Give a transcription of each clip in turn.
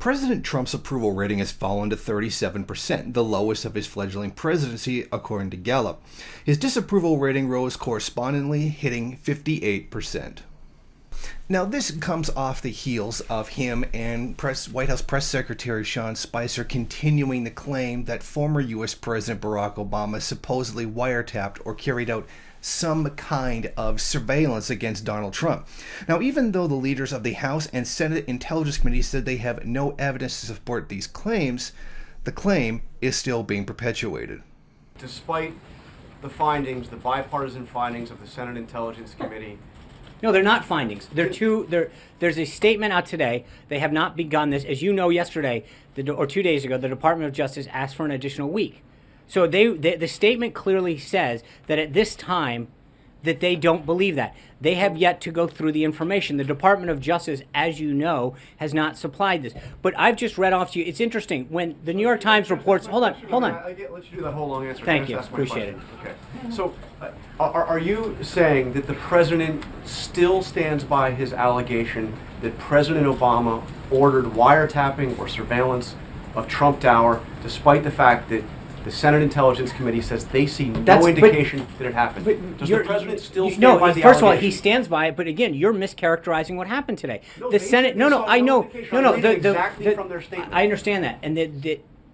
President Trump's approval rating has fallen to 37%, the lowest of his fledgling presidency, according to Gallup. His disapproval rating rose correspondingly, hitting 58%. Now, this comes off the heels of him and White House Press Secretary Sean Spicer continuing the claim that former U.S. President Barack Obama supposedly wiretapped or carried out some kind of surveillance against Donald Trump. Now, even though the leaders of the House and Senate Intelligence Committees said they have no evidence to support these claims, the claim is still being perpetuated. Despite the findings, the bipartisan findings of the Senate Intelligence Committee. No, they're not findings. There's a statement out today. They have not begun this. As you know, yesterday or 2 days ago, the Department of Justice asked for an additional week. So the statement clearly says that at this time that they don't believe that. They have yet to go through the information. The Department of Justice, as you know, has not supplied this. But I've just read off to you. It's interesting. When the New York Times reports... Hold on. Let's do that whole long answer. Thank you. Appreciate it. Okay. So are you saying that the president still stands by his allegation that President Obama ordered wiretapping or surveillance of Trump Tower, despite the fact that the Senate Intelligence Committee says they see no indication that it happened? Does the president still stand by the allegation? First of all, he stands by it, but again, you're mischaracterizing what happened today. The Senate, I know. Exactly from their statement. I understand that. And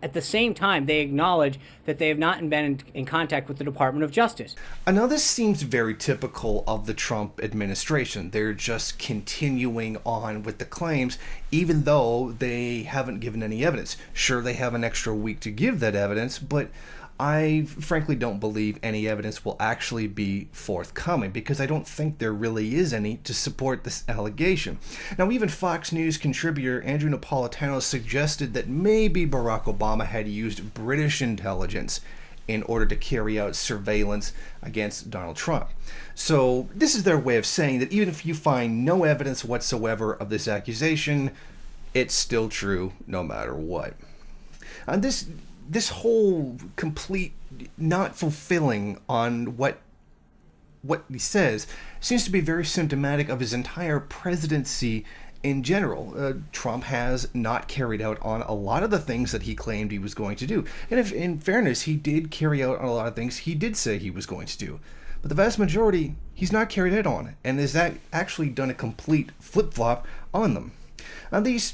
at the same time, they acknowledge that they have not been in contact with the Department of Justice. I know this seems very typical of the Trump administration. They're just continuing on with the claims, even though they haven't given any evidence. Sure, they have an extra week to give that evidence, but I frankly don't believe any evidence will actually be forthcoming, because I don't think there really is any to support this allegation. Now, even Fox News contributor Andrew Napolitano suggested that maybe Barack Obama had used British intelligence in order to carry out surveillance against Donald Trump. So this is their way of saying that even if you find no evidence whatsoever of this accusation, it's still true no matter what. And this whole complete not fulfilling on what he says seems to be very symptomatic of his entire presidency in general. Trump has not carried out on a lot of the things that he claimed he was going to do. And if, in fairness, he did carry out on a lot of things he did say he was going to do. But the vast majority, he's not carried out on, and has actually done a complete flip-flop on them. Now, these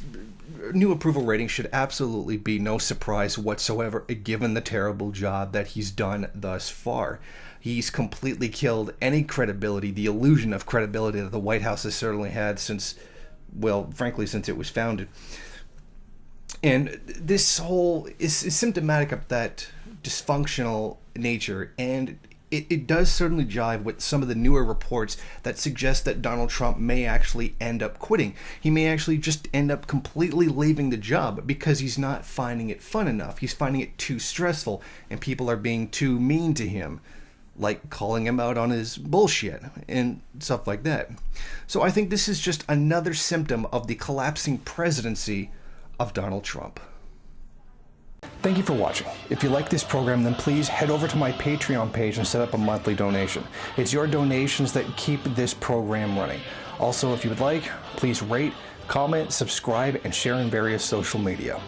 new approval ratings should absolutely be no surprise whatsoever, given the terrible job that he's done thus far. He's completely killed any credibility, the illusion of credibility that the White House has certainly had since, well, frankly, since it was founded. And this whole is symptomatic of that dysfunctional nature, and it does certainly jive with some of the newer reports that suggest that Donald Trump may actually end up quitting. He may actually just end up completely leaving the job because he's not finding it fun enough. He's finding it too stressful, and people are being too mean to him, like calling him out on his bullshit and stuff like that. So I think this is just another symptom of the collapsing presidency of Donald Trump. Thank you for watching. If you like this program, then please head over to my Patreon page and set up a monthly donation. It's your donations that keep this program running. Also, if you would like, please rate, comment, subscribe, and share in various social media.